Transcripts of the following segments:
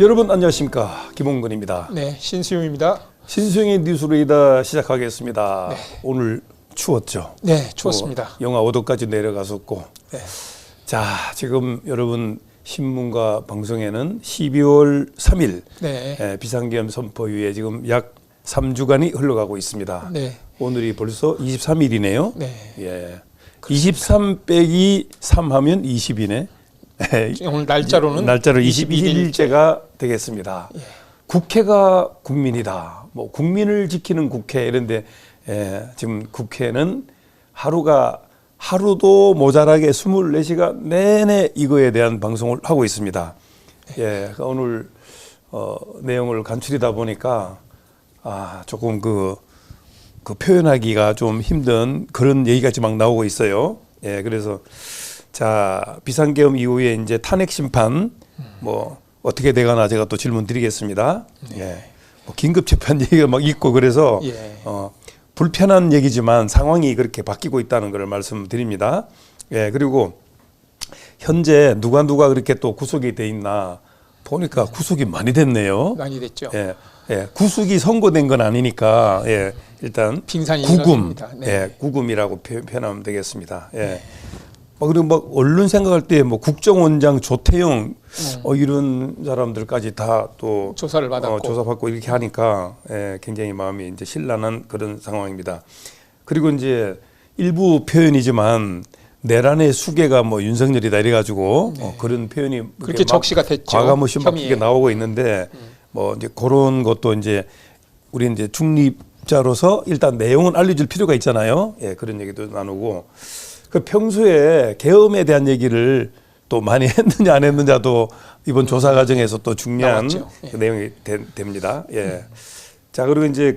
여러분 안녕하십니까, 김홍근입니다. 네, 신수용입니다. 신수용의 뉴스레이더 시작하겠습니다. 네. 오늘 추웠죠? 네, 추웠습니다. 영하 5도까지 내려갔었고. 네. 자, 지금 여러분 신문과 방송에는 12월 3일 네. 비상계엄 선포 이후에 지금 약 3주간이 흘러가고 있습니다. 네. 오늘이 벌써 23일이네요. 네. 예. 23 빼기 3 하면 20이네. 오늘 날짜로 22일째가 되겠습니다. 예. 국회가 국민이다. 뭐 국민을 지키는 국회 이런데 지금 국회는 하루도 모자라게 24시간 내내 이거에 대한 방송을 하고 있습니다. 예, 오늘 내용을 간추리다 보니까 조금 그 표현하기가 좀 힘든 그런 얘기가 지금 막 나오고 있어요. 예, 그래서 자, 비상계엄 이후에 이제 탄핵 심판 뭐 어떻게 되가나 제가 또 질문 드리겠습니다. 네. 예. 뭐 긴급 재판 얘기가 막 있고 그래서 예. 불편한 얘기지만 상황이 그렇게 바뀌고 있다는 걸 말씀드립니다. 예, 그리고 현재 누가 그렇게 또 구속이 돼 있나 보니까 구속이 많이 됐네요. 많이 됐죠. 예. 예, 구속이 선고된 건 아니니까 일단 빙산이 구금, 일어납니다. 네. 구금이라고 표현하면 되겠습니다. 그리고 막 언론 생각할 때 뭐 국정원장 조태영 이런 사람들까지 다 또 조사를 받았고 조사받고 이렇게 하니까 굉장히 마음이 이제 신란한 그런 상황입니다. 그리고 이제 일부 표현이지만 내란의 수괴가 뭐 윤석열이다 이래가지고 그런 표현이 그렇게 적시가 됐죠. 과감없이 막 이렇게 나오고 있는데 뭐 이제 그런 것도 이제 우리 이제 중립자로서 일단 내용은 알려줄 필요가 있잖아요. 예, 그런 얘기도 나누고 그 평소에 계엄에 대한 얘기를 또 많이 했느냐 안 했느냐도 이번 조사 과정에서 또 중요한 그 내용이 됩니다. 예. 자, 그리고 이제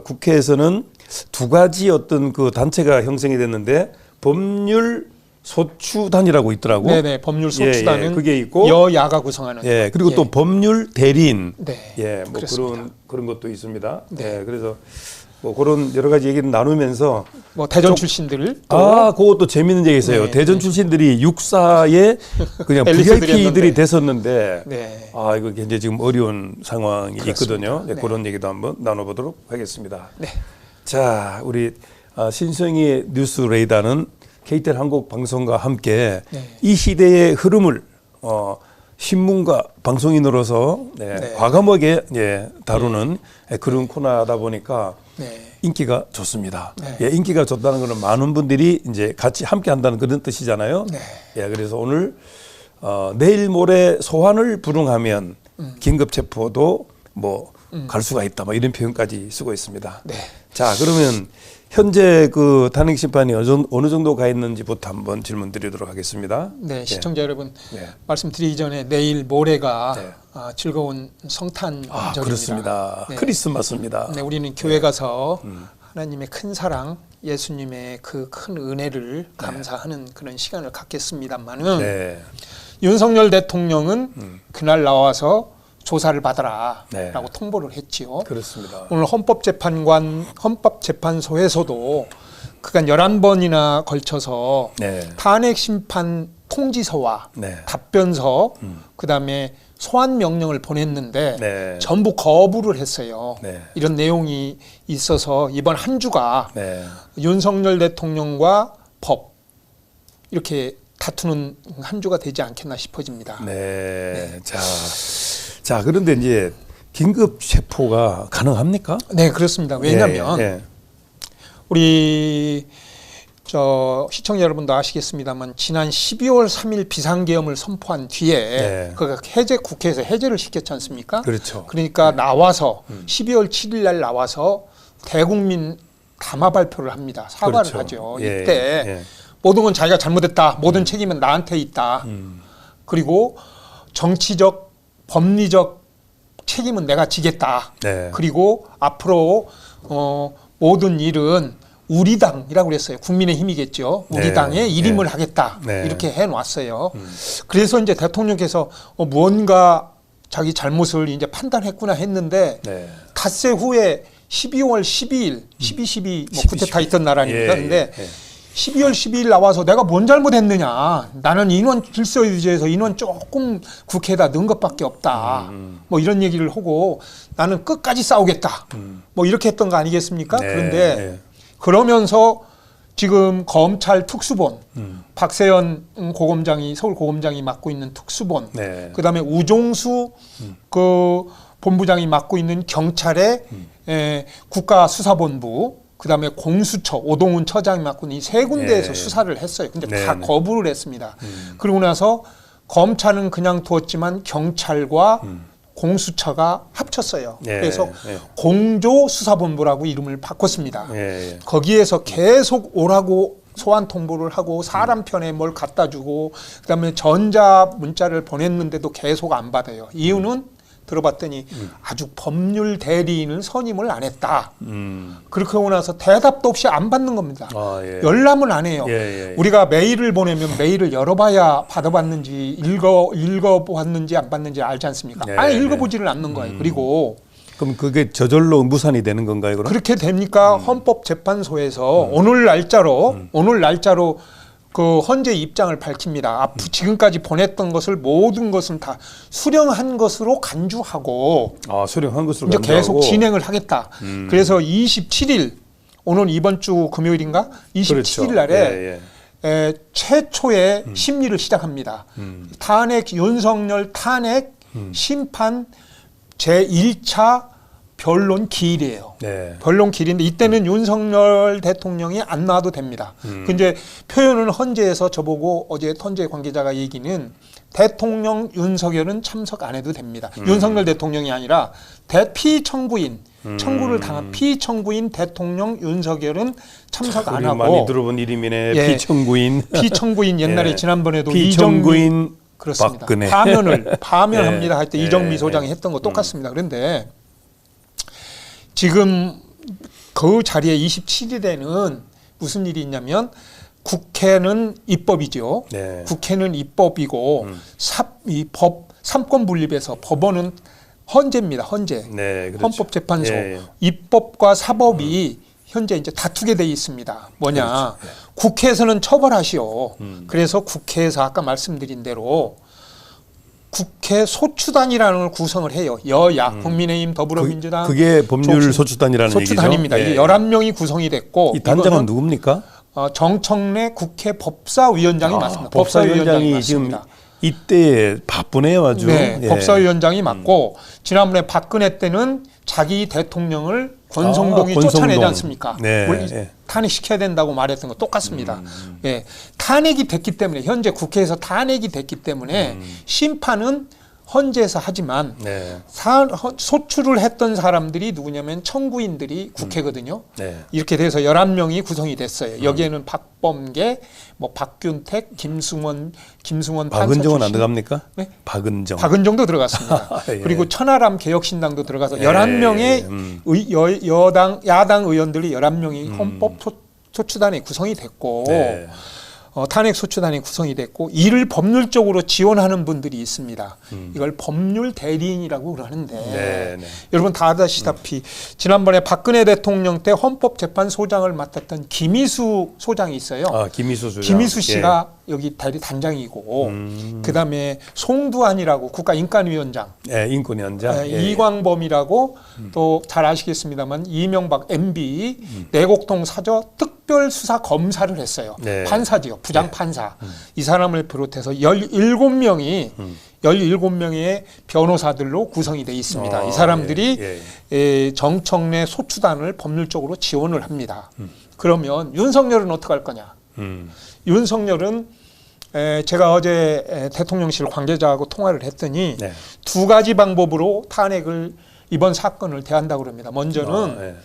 국회에서는 두 가지 어떤 그 단체가 형성이 됐는데 법률 소추단이라고 있더라고. 네네, 법률 소추단은 그게 있고 여야가 구성하는. 그리고 또 법률 대리인. 네. 뭐 그런 것도 있습니다. 네. 그래서 뭐 그런 여러 가지 얘기를 나누면서 뭐 대전 출신들 그것도 재밌는 얘기 있어요. 네. 대전 출신들이 육사에 그냥 VIP들이 됐었는데 네. 이거 굉장히 지금 어려운 상황이 그렇습니다. 있거든요. 네. 그런 얘기도 한번 나눠보도록 하겠습니다. 네. 자, 우리 신성희 뉴스레이더는 KTN 한국방송과 함께 이 시대의 흐름을 신문과 방송인으로서 과감하게 다루는 그런 코너다 보니까 인기가 좋습니다. 인기가 좋다는 것은 많은 분들이 이제 같이 함께 한다는 그런 뜻이잖아요. 그래서 오늘 내일 모레 소환을 불응하면 긴급 체포도 뭐 갈 수가 있다. 뭐 이런 표현까지 쓰고 있습니다. 자, 그러면 현재 그 탄핵 심판이 어느 정도 가 있는지부터 한번 질문 드리도록 하겠습니다. 네, 시청자 여러분 말씀드리기 전에 내일 모레가 즐거운 성탄절입니다. 그렇습니다. 크리스마스입니다. 네, 우리는 교회 가서 하나님의 큰 사랑, 예수님의 그 큰 은혜를 감사하는 그런 시간을 갖겠습니다만은 윤석열 대통령은 그날 나와서 조사를 받아라라고 통보를 했지요. 그렇습니다. 오늘 헌법재판소에서도 그간 11번이나 걸쳐서 탄핵 심판 통지서와 답변서 그다음에 소환 명령을 보냈는데 전부 거부를 했어요. 이런 내용이 있어서 이번 한 주가 윤석열 대통령과 법 이렇게 다투는 한 주가 되지 않겠나 싶어집니다. 자, 그런데 이제 긴급 체포가 가능합니까? 네, 그렇습니다. 왜냐하면 우리 시청자 여러분도 아시겠습니다만 지난 12월 3일 비상계엄을 선포한 뒤에 국회에서 해제를 시켰지 않습니까? 그렇죠. 그러니까 나와서 12월 7일 날 나와서 대국민 담화 발표를 합니다. 사과를 하죠. 이때 모든 건 자기가 잘못했다. 모든 책임은 나한테 있다. 그리고 정치적 법리적 책임은 내가 지겠다. 그리고 앞으로 모든 일은 우리 당이라고 그랬어요. 국민의힘이겠죠. 우리 당의 일임을 하겠다. 이렇게 해놨어요. 그래서 이제 대통령께서 무언가 자기 잘못을 이제 판단했구나 했는데 닷새 후에 12월 12일, 12.12 뭐 쿠데타 있던 나라니까. 근데 12월 12일 나와서 내가 뭔 잘못했느냐. 나는 인원 질서 유지에서 인원 조금 국회에다 넣은 것밖에 없다. 뭐 이런 얘기를 하고 나는 끝까지 싸우겠다. 뭐 이렇게 했던 거 아니겠습니까? 네, 그런데 네. 그러면서 지금 검찰 특수본 박세현 고검장이 서울 고검장이 맡고 있는 특수본 네. 그다음에 우종수 그 본부장이 맡고 있는 경찰의 국가수사본부 그다음에 공수처 오동훈 처장이 맡고 있는 이 세 군데에서 네. 수사를 했어요. 근데 네, 다 네. 거부를 했습니다. 그러고 나서 검찰은 그냥 두었지만 경찰과 공수처가 합쳤어요. 네, 그래서 네. 공조수사본부라고 이름을 바꿨습니다. 예, 예. 거기에서 계속 오라고 소환 통보를 하고 사람 편에 뭘 갖다 주고 그다음에 전자 문자를 보냈는데도 계속 안 받아요. 이유는 들어봤더니 아주 법률 대리인을 선임을 안 했다. 그렇게 하고 나서 대답도 없이 안 받는 겁니다. 아, 예. 열람은 안 해요. 예, 예, 예. 우리가 메일을 보내면 메일을 열어봐야 받아봤는지 읽어봤는지 안 봤는지 알지 않습니까? 네, 아예 읽어보지를 않는 거예요. 그리고 그럼 그게 저절로 무산이 되는 건가요, 그럼? 그렇게 됩니까? 헌법재판소에서 오늘 날짜로 그 헌재 입장을 밝힙니다. 지금까지 보냈던 것을 모든 것은 다 수령한 것으로 간주하고 아, 수령한 것으로 이제 간주하고. 계속 진행을 하겠다. 그래서 27일 오늘 이번 주 금요일인가? 27일 그렇죠. 날에 예, 최초의 심리를 시작합니다. 탄핵 윤석열 탄핵 심판 제1차 변론 기일이에요. 네. 변론 기일인데 이때는 윤석열 대통령이 안 나와도 됩니다. 근데 표현은 헌재에서 저보고 어제 헌재 관계자가 얘기는 대통령 윤석열은 참석 안 해도 됩니다. 윤석열 대통령이 아니라 피청구인 청구를 당한 피청구인 대통령 윤석열은 참석 안 우리 하고 많이 들어본 이름이네. 예. 피청구인. 피청구인 옛날에 예. 지난번에도 피청구인 그렇습니다. 박근혜. 파면합니다 할 때 예. 이정미 소장이 했던 거 똑같습니다. 그런데 지금 그 자리에 27일에는 무슨 일이 있냐면 국회는 입법이죠. 네. 국회는 입법이고 삼권 분립에서 법원은 헌재입니다. 헌재. 네, 그렇죠. 헌법재판소. 예, 예. 입법과 사법이 현재 이제 다투게 돼 있습니다. 뭐냐? 그렇죠. 국회에서는 처벌하시오. 그래서 국회에서 아까 말씀드린 대로 국회 소추단이라는 걸 구성을 해요. 여야, 국민의힘, 더불어민주당. 그게 법률 소추단이라는 얘기죠. 소추단입니다. 예. 이게 11명이 구성이 됐고 이 단장은 이거는 누굽니까? 정청래 국회 법사위원장이 맞습니다. 법사위원장이 지금 맞습니다. 이때에 바쁘네요, 아주. 네, 예. 법사위원장이 맞고 지난번에 박근혜 때는 자기 대통령을 권성동이 권성동. 쫓아내지 않습니까? 네, 원래 예. 탄핵시켜야 된다고 말했던 거 똑같습니다. 예, 탄핵이 됐기 때문에 현재 국회에서 탄핵이 됐기 때문에 심판은 헌재에서 하지만 네. 소추를 했던 사람들이 누구냐면 청구인들이 국회거든요. 네. 이렇게 돼서 11명이 구성이 됐어요. 여기에는 박범계, 뭐 박균택, 김승원 판사 박은정은 안 출신. 들어갑니까? 네? 박은정도 들어갔습니다. 예. 그리고 천하람 개혁신당도 들어가서 예, 11명의 야당 의원들이 11명이 헌법 소추단에 구성이 됐고 네. 탄핵 소추단이 구성이 됐고 이를 법률적으로 지원하는 분들이 있습니다. 이걸 법률 대리인이라고 그러는데 네, 네. 여러분 다 아시다시피 지난번에 박근혜 대통령 때 헌법재판소장을 맡았던 김희수 소장이 있어요. 아, 김희수 소장. 김희수 씨가 여기 대리 단장이고 그다음에 송두환이라고 국가인권위원장, 예, 인권위원장. 예. 이광범이라고 또 잘 아시겠습명만 이명박 MB 내곡동 사저 특별수사 검사를 했어요. 네. 판사지요, 부장 판사. 이 사람을 비롯해서 17명의 변호사들로 구성이 돼 있습니다. 이 사람들이 정청래 소추단을 법률적으로 지원을 합니다. 그러면 윤석열은 어떻게 할 거냐? 윤석열은 제가 어제 대통령실 관계자하고 통화를 했더니 네. 두 가지 방법으로 탄핵을 이번 사건을 대한다고 합니다. 먼저는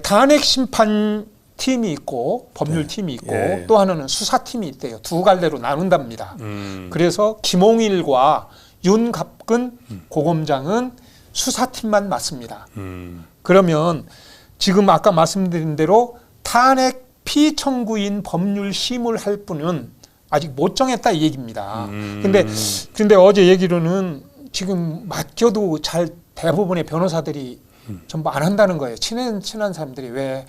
탄핵 심판 팀이 있고 법률 팀이 있고 예. 또 하나는 수사팀이 있대요. 두 갈래로 나눈답니다. 그래서 김홍일과 윤갑근 고검장은 수사팀만 맡습니다. 그러면 지금 아까 말씀드린 대로 탄핵 피청구인 법률 심을 할 분은 아직 못 정했다 이 얘기입니다. 근데 어제 얘기로는 지금 맡겨도 잘 대부분의 변호사들이 전부 안 한다는 거예요. 친한 사람들이 왜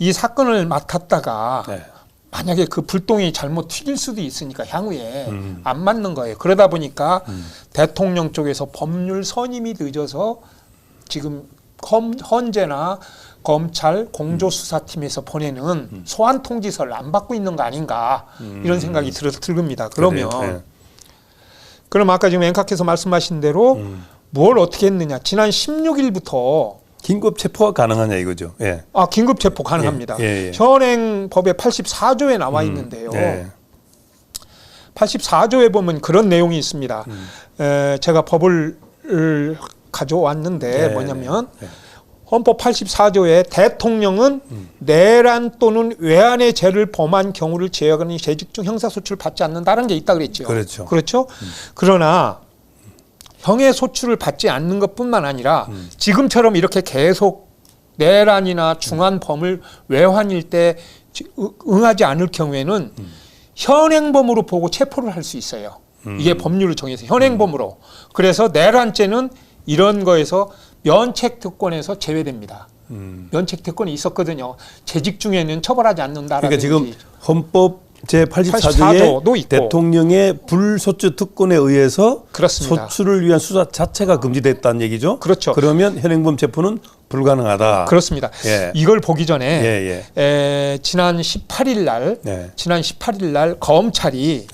이 사건을 맡았다가 네. 만약에 그 불똥이 잘못 튀길 수도 있으니까 향후에 안 맞는 거예요. 그러다 보니까 대통령 쪽에서 법률 선임이 늦어서 지금 헌재나 검찰 공조수사팀에서 보내는 소환 통지서를 안 받고 있는 거 아닌가 이런 생각이 들겁니다. 그러면 네. 그럼 아까 지금 앵카께서 말씀하신 대로 뭘 어떻게 했느냐. 지난 16일부터 긴급 체포가 가능하냐 이거죠. 예. 긴급 체포 가능합니다. 예. 현행법의 84조에 나와 있는데요. 예. 84조에 보면 그런 내용이 있습니다. 제가 법을 가져왔는데 뭐냐면 헌법 84조에 대통령은 내란 또는 외환의 죄를 범한 경우를 제외하는 재직 중 형사소출을 받지 않는다는 게 있다 그랬죠. 그렇죠. 그러나 형해소출을 받지 않는 것뿐만 아니라 지금처럼 이렇게 계속 내란이나 중환범을 외환일 때 응하지 않을 경우에는 현행범으로 보고 체포를 할 수 있어요. 이게 법률을 정해서 현행범으로. 그래서 내란죄는 이런 거에서 면책특권에서 제외됩니다. 면책특권이 있었거든요. 재직 중에는 처벌하지 않는다라는. 그러니까 지금 헌법 제84조에 있고. 대통령의 불소추 특권에 의해서 그렇습니다. 소추를 위한 수사 자체가 금지됐다는 얘기죠. 그렇죠. 그러면 현행범 체포는 불가능하다. 그렇습니다. 예. 이걸 보기 전에 지난 18일 날 검찰이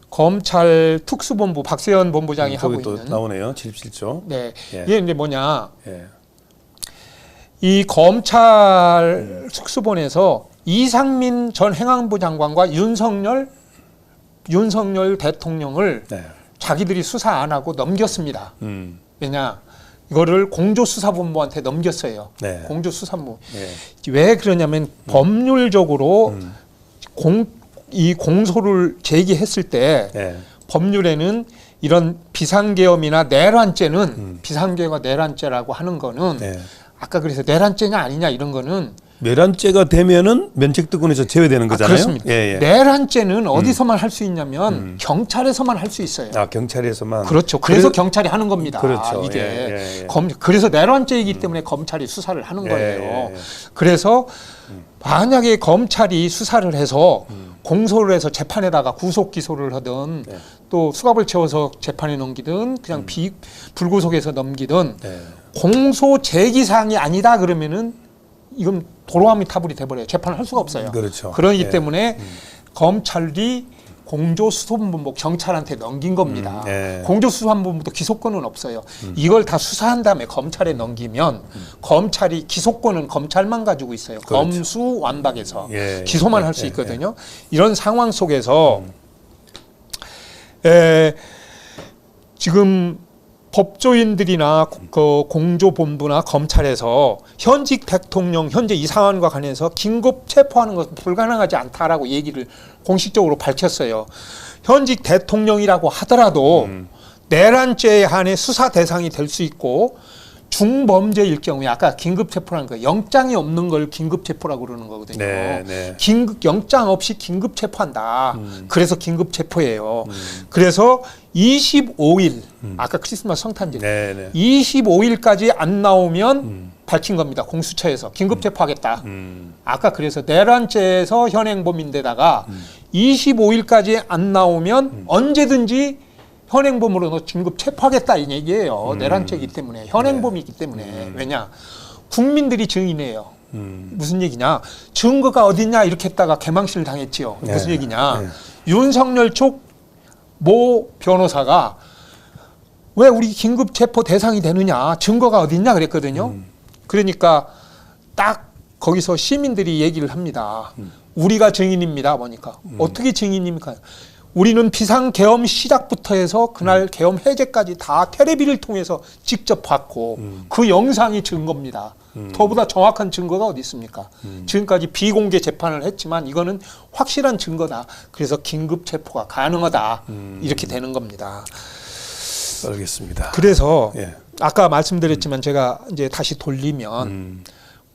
검찰 특수본부 박세현 본부장이 하고 또 있는 나오네요. 77조. 네. 예. 이게 이제 뭐냐? 이 검찰 특수본에서 이상민 전 행안부 장관과 윤석열 대통령을 자기들이 수사 안 하고 넘겼습니다. 왜냐? 이거를 공조수사본부한테 넘겼어요. 공조수사본부. 왜 그러냐면 법률적으로 이 공소를 제기했을 때 법률에는 이런 비상계엄이나 내란죄는 비상계엄과 내란죄라고 하는 거는 아까 그래서 내란죄냐 아니냐 이런 거는 내란죄가 되면은 면책특권에서 제외되는 거잖아요. 그렇습니다. 내란죄는 어디서만 할 수 있냐면 경찰에서만 할 수 있어요. 경찰에서만. 그렇죠. 그래서 경찰이 하는 겁니다. 그렇죠. 이게 그래서 내란죄이기 때문에 검찰이 수사를 하는 거예요. 그래서 만약에 검찰이 수사를 해서 공소를 해서 재판에다가 구속 기소를 하든 또 수갑을 채워서 재판에 넘기든 그냥 불구속해서 넘기든 공소 제기 사항이 아니다 그러면은 이건 도로아미 타불이 돼버려요. 재판을 할 수가 없어요. 그렇죠. 그러기 때문에 검찰이 공조수사본부 경찰한테 넘긴 겁니다. 공조수사본부도 기소권은 없어요. 이걸 다 수사한 다음에 검찰에 넘기면 검찰이 기소권은 검찰만 가지고 있어요. 그렇죠. 검수완박에서 기소만 할 수 있거든요. 이런 상황 속에서 지금 법조인들이나 그 공조본부나 검찰에서 현직 대통령 현재 이 상황과 관해서 긴급 체포하는 것은 불가능하지 않다라고 얘기를 공식적으로 밝혔어요. 현직 대통령이라고 하더라도 내란죄에 한해 수사 대상이 될 수 있고 중범죄일 경우에 아까 긴급 체포라는 거 영장이 없는 걸 긴급 체포라고 그러는 거거든요. 영장 없이 긴급 체포한다. 그래서 긴급 체포예요. 그래서 25일 아까 크리스마스 성탄절 25일까지 안 나오면 밝힌 겁니다. 공수처에서 긴급 체포하겠다. 아까 그래서 내란죄에서 현행범인데다가 25일까지 안 나오면 언제든지 현행범으로 너 긴급 체포하겠다 이 얘기예요. 내란죄이기 때문에 현행범이기 때문에 왜냐 국민들이 증인이에요. 무슨 얘기냐 증거가 어딨냐 이렇게 했다가 개망신을 당했지요. 무슨 얘기냐 윤석열 쪽 모 변호사가 왜 우리 긴급 체포 대상이 되느냐 증거가 어딨냐 그랬거든요. 그러니까 딱 거기서 시민들이 얘기를 합니다. 우리가 증인입니다. 보니까 어떻게 증인입니까? 우리는 비상계엄 시작부터 해서 그날 계엄 해제까지 다 텔레비를 통해서 직접 봤고 그 영상이 증거입니다. 더보다 정확한 증거가 어디 있습니까? 지금까지 비공개 재판을 했지만 이거는 확실한 증거다. 그래서 긴급 체포가 가능하다. 이렇게 되는 겁니다. 알겠습니다. 그래서 아까 말씀드렸지만 제가 이제 다시 돌리면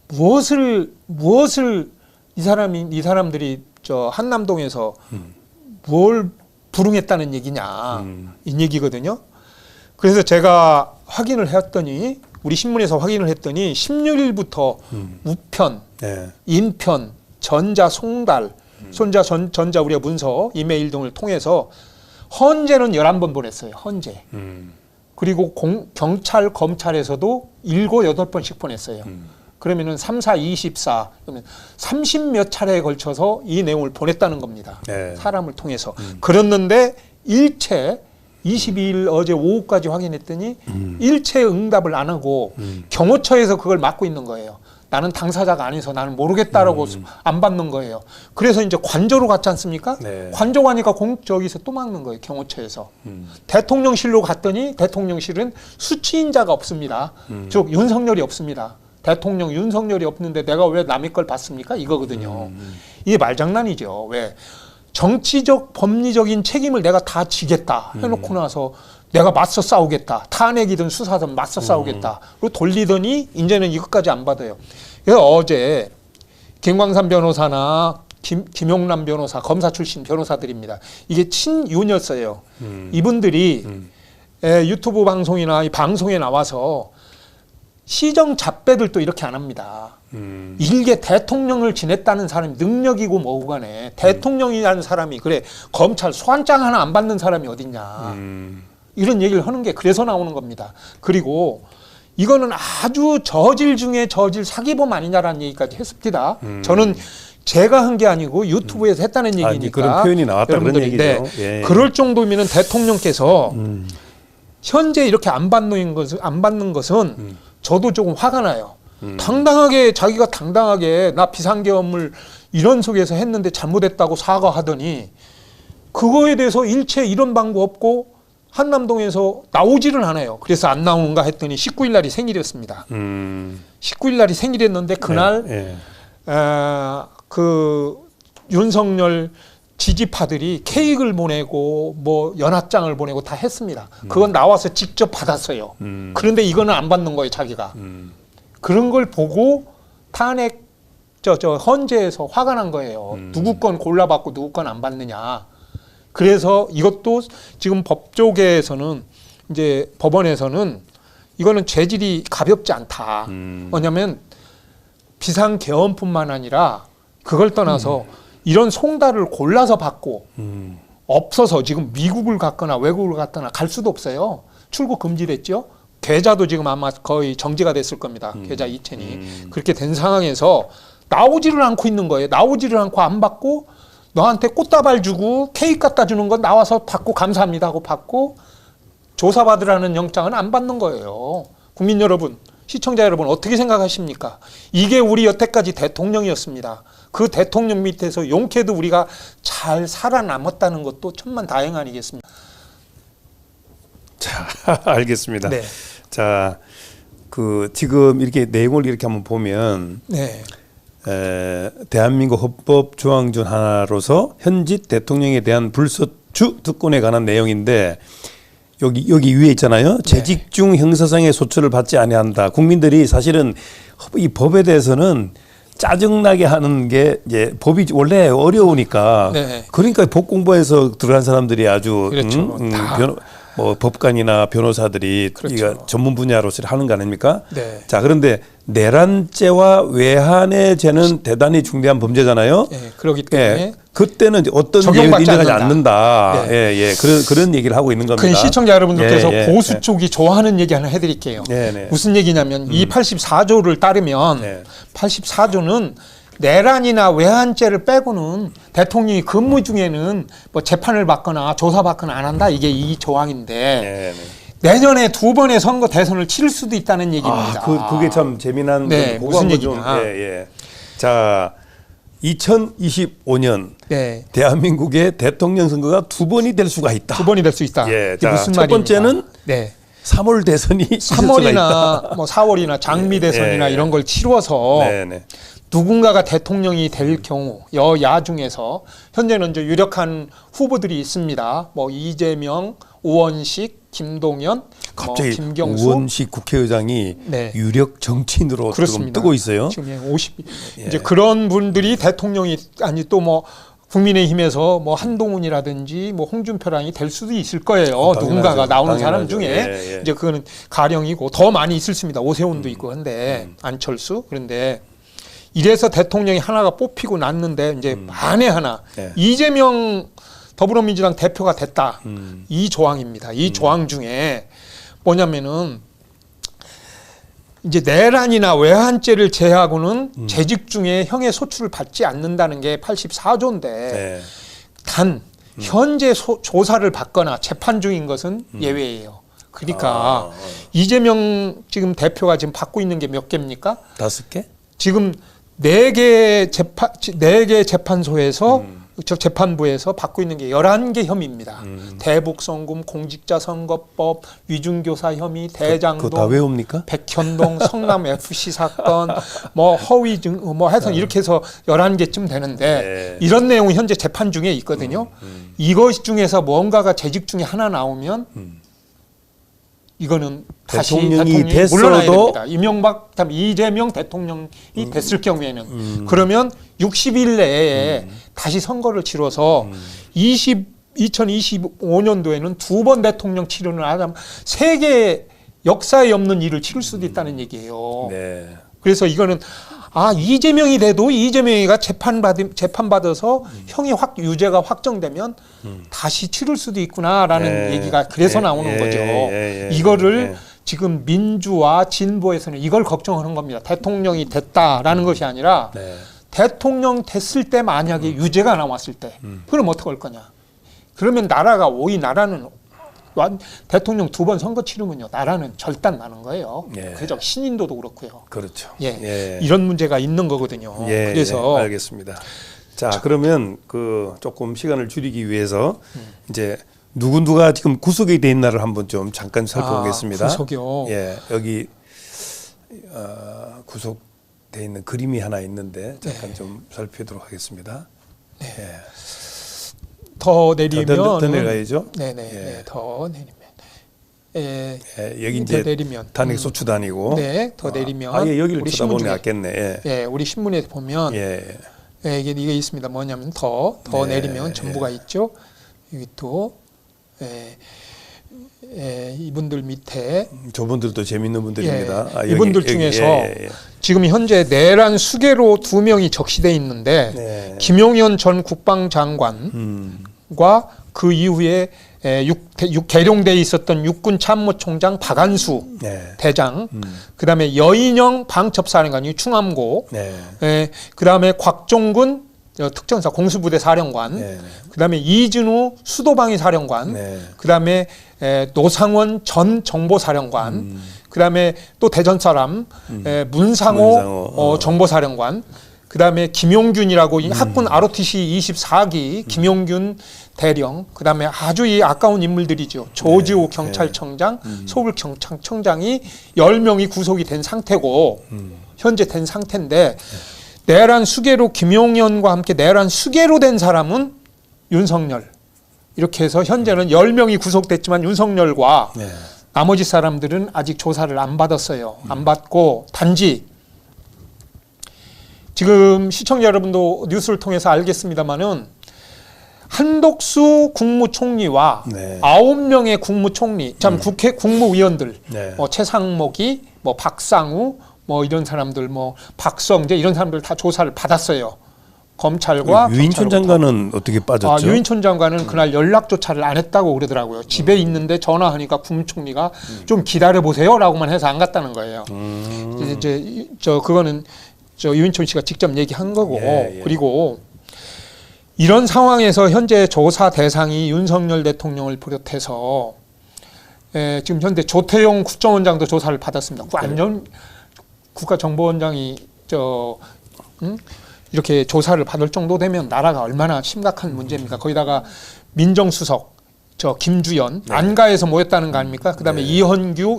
무엇을 이 사람들이 저 한남동에서 뭘 불응했다는 얘기냐 이 얘기거든요. 그래서 제가 확인을 했더니 우리 신문에서 확인을 했더니 16일부터 우편, 인편, 전자, 송달 전자 우리가 문서, 이메일 등을 통해서 헌재는 11번 보냈어요. 헌재. 그리고 경찰, 검찰에서도 7, 8번씩 보냈어요. 그러면은 3, 4, 24, 그러면 30몇 차례에 걸쳐서 이 내용을 보냈다는 겁니다. 네. 사람을 통해서. 그랬는데 일체 22일 어제 오후까지 확인했더니 일체 응답을 안 하고 경호처에서 그걸 맡고 있는 거예요. 나는 당사자가 아니서 나는 모르겠다라고 안 받는 거예요. 그래서 이제 관저로 갔지 않습니까? 네. 관저 가니까 저기서 또 막는 거예요. 경호처에서. 대통령실로 갔더니 대통령실은 수치인자가 없습니다. 즉 윤석열이 없습니다. 대통령 윤석열이 없는데 내가 왜 남의 걸 받습니까? 이거거든요. 이게 말장난이죠. 왜? 정치적 법리적인 책임을 내가 다 지겠다 해놓고 나서 내가 맞서 싸우겠다. 탄핵이든 수사든 맞서 싸우겠다. 그리고 돌리더니 이제는 이것까지 안 받아요. 그래서 어제 김광삼 변호사나 김용남 변호사, 검사 출신 변호사들입니다. 이게 친윤이었어요. 이분들이 유튜브 방송이나 이 방송에 나와서 시정 잡배들도 이렇게 안 합니다. 일개 대통령을 지냈다는 사람이 능력이고 뭐고 간에 대통령이라는 사람이 그래 검찰 소환장 하나 안 받는 사람이 어딨냐. 이런 얘기를 하는 게 그래서 나오는 겁니다. 그리고 이거는 아주 저질 중에 저질 사기범 아니냐라는 얘기까지 했습니다. 저는 제가 한 게 아니고 유튜브에서 했다는 얘기니까. 그런 표현이 나왔다 그런 얘기죠. 네, 예. 그럴 정도면 대통령께서 현재 이렇게 안 받는 것은 저도 조금 화가 나요. 당당하게 자기가 당당하게 나 비상계엄을 이런 속에서 했는데 잘못했다고 사과하더니 그거에 대해서 일체 이런 방법 없고 한남동에서 나오지를 않아요. 그래서 안 나오는가 했더니 19일 날이 생일이었습니다. 19일 날이 생일이었는데 그날 네, 그 윤석열 지지파들이 케이크를 보내고 뭐 연합장을 보내고 다 했습니다. 그건 나와서 직접 받았어요. 그런데 이거는 안 받는 거예요, 자기가. 그런 걸 보고 탄핵 헌재에서 화가 난 거예요. 누구 건 골라받고 누구 건 안 받느냐. 그래서 이것도 지금 법조계에서는 이제 법원에서는 이거는 죄질이 가볍지 않다. 뭐냐면 비상계엄뿐만 아니라 그걸 떠나서 이런 송달을 골라서 받고 없어서 지금 미국을 갔거나 외국을 갔거나 갈 수도 없어요. 출국 금지됐죠. 계좌도 지금 아마 거의 정지가 됐을 겁니다. 계좌 이체니. 그렇게 된 상황에서 나오지를 않고 있는 거예요. 나오지를 않고 안 받고 너한테 꽃다발 주고 케이크 갖다 주는 건 나와서 받고 감사합니다 하고 받고 조사받으라는 영장은 안 받는 거예요. 국민 여러분, 시청자 여러분 어떻게 생각하십니까? 이게 우리 여태까지 대통령이었습니다. 그 대통령 밑에서 용케도 우리가 잘 살아남았다는 것도 천만다행 아니겠습니까? 자, 알겠습니다. 네. 자, 그 지금 이렇게 내용을 이렇게 한번 보면 네. 대한민국 헌법 조항 중 하나로서 현직 대통령에 대한 불소추 특권에 관한 내용인데 여기 위에 있잖아요. 네. 재직 중 형사상의 소추를 받지 아니한다. 국민들이 사실은 이 법에 대해서는 짜증나게 하는 게 이제 법이 원래 어려우니까 네. 그러니까 법 공부해서 들어간 사람들이 아주 그렇죠. 뭐 법관이나 변호사들이 그렇죠. 이거 전문 분야로서 하는 거 아닙니까? 네. 자, 그런데 내란죄와 외환의 죄는 대단히 중대한 범죄잖아요. 네, 그렇기 때문에 예, 그때는 이제 어떤 예외도 적용받지 인정하지 않는다. 않는다. 네. 예, 그런 얘기를 하고 있는 겁니다. 그 시청자 여러분들께서 예, 보수 쪽이 좋아하는 얘기 하나 해드릴게요. 네. 무슨 얘기냐면 이 84조를 따르면 네. 84조는 내란이나 외환죄를 빼고는 대통령이 근무 중에는 뭐 재판을 받거나 조사받거나 안 한다. 이게 이 조항인데 네. 내년에 2번의 선거 대선을 치를 수도 있다는 얘기입니다. 그게 참 재미난 네, 그거 무슨 한번 좀, 얘기냐. 예. 자, 2025년 네. 대한민국의 대통령 선거가 2번이 될 수가 있다. 2번이 될 수 있다. 예, 이게 자, 무슨 첫 말입니까? 번째는 네. 3월 대선이 있을 수가 있다. 3월이나 뭐 4월이나 장미 대선이나 예. 이런 걸 치러서 네. 누군가가 대통령이 될 경우 여야 중에서 현재는 이제 유력한 후보들이 있습니다. 뭐 이재명, 우원식, 김동연, 갑자기 김경수. 우원식 국회의장이 네. 유력 정치인으로 지금 그렇습니다. 뜨고 있어요. 지금 50 이제 그런 분들이 대통령이 아니 또 뭐 국민의힘에서 뭐 한동훈이라든지 뭐 홍준표랑이 될 수도 있을 거예요. 당연하죠. 누군가가 나오는 사람 당연하죠. 중에 예. 이제 그거는 가령이고 더 많이 있을 수입니다. 오세훈도 있고 한데 안철수. 그런데 이래서 대통령이 하나가 뽑히고 났는데 이제 만에 하나 네. 이재명 더불어민주당 대표가 됐다. 이 조항입니다. 이 조항 중에 뭐냐면은 이제 내란이나 외환죄를 제하고는 재직 중에 형의 소출을 받지 않는다는 게 84조인데 네. 단 현재 조사를 받거나 재판 중인 것은 예외예요. 그러니까 이재명 지금 대표가 지금 받고 있는 게 몇 개입니까? 5개? 지금 4개 재판소에서 저 재판부에서 받고 있는 게 11개 혐의입니다. 대북송금, 공직자선거법, 위중교사 혐의, 대장동, 그거 다 외웁니까? 백현동, 성남 FC 사건, 뭐 허위 증, 뭐 해서 이렇게 해서 11개쯤 되는데 네. 이런 내용이 현재 재판 중에 있거든요. 이것 중에서 뭔가가 재직 중에 하나 나오면 이거는 다시 대통령이 대통령이 물러나야 됐어도 됩니다. 이명박, 다음 이재명 대통령이 됐을 경우에는 그러면 60일 내에 다시 선거를 치러서 2025년도에는 2번 대통령 치르는 하자면 세계 역사에 없는 일을 치를 수도 있다는 얘기예요. 네. 그래서 이거는 이재명이 돼도 이재명이가 재판받아서 형이 유죄가 확정되면 다시 치를 수도 있구나라는 얘기가 그래서 나오는 거죠. 이거를 지금 민주와 진보에서는 이걸 걱정하는 겁니다. 대통령이 됐다라는 것이 아니라 대통령 됐을 때 만약에 유죄가 나왔을 때 그럼 어떡할 거냐. 그러면 나라는 대통령 2번 선거 치르면요 나라는 절단 나는 거예요. 그죠? 신인도도 그렇고요. 그렇죠. 이런 문제가 있는 거거든요. 그래서 알겠습니다. 자, 그러면 그 조금 시간을 줄이기 위해서 이제 누가 지금 구속이 돼 있나를 한번 좀 잠깐 살펴보겠습니다. 구속이요. 여기 구속돼 있는 그림이 하나 있는데 잠깐 좀 살펴보도록 하겠습니다. 더 내리면 더 내려가야죠. 네네. 더 내리면. 여기 이제 더 내리면 단핵 소추단이고. 더 내리면. 여기를 우리 쳐다보면 신문 낫겠네. 우리 신문에 보면 이게 있습니다. 뭐냐면 더 내리면 정부가 있죠. 여기 또 이분들 밑에 저분들도 재밌는 분들입니다. 이분들 중에서 지금 현재 내란 수괴로 2명이 적시돼 있는데 김용현 전 국방장관과 그 이후에 계룡대에 있었던 육군 참모총장 박안수 대장, 그다음에 여인영 방첩사령관이 충암고, 그다음에 곽종근 특전사 공수부대 사령관, 그다음에 이진우 수도방위 사령관, 그다음에 노상원 전 정보사령관, 그다음에 또 대전 사람 문상호 정보사령관, 그다음에 김용균이라고 학군 ROTC 24기 김용균 대령, 그다음에 아주 이 아까운 인물들이죠. 조지호 경찰청장, 서울경찰청장이 10명이 구속이 된 상태고 현재 된 상태인데 내란 수괴로 김용현과 함께 내란 수괴로 된 사람은 윤석열. 이렇게 해서 현재는 10명이 구속됐지만 윤석열과 나머지 사람들은 아직 조사를 안 받았어요. 안 받고 단지 지금 시청자 여러분도 뉴스를 통해서 알겠습니다마는 한독수 국무총리와 9명의 국무총리, 국회 국무위원들, 최상목이, 박상우, 이런 사람들, 박성재 이런 사람들 다 조사를 받았어요. 검찰과 유인촌 장관은 어떻게 빠졌죠? 유인촌 장관은 그날 연락조차를 안 했다고 그러더라고요. 집에 있는데 전화하니까 국무총리가 좀 기다려 보세요라고만 해서 안 갔다는 거예요. 그거는 유인촌 씨가 직접 얘기한 거고 그리고 이런 상황에서 현재 조사 대상이 윤석열 대통령을 비롯해서 지금 현재 조태용 국정원장도 조사를 받았습니다. 국가정보원장이 이렇게 조사를 받을 정도 되면 나라가 얼마나 심각한 문제입니까? 거기다가 민정수석 김주연 안가에서 모였다는 거 아닙니까? 그다음에 이완규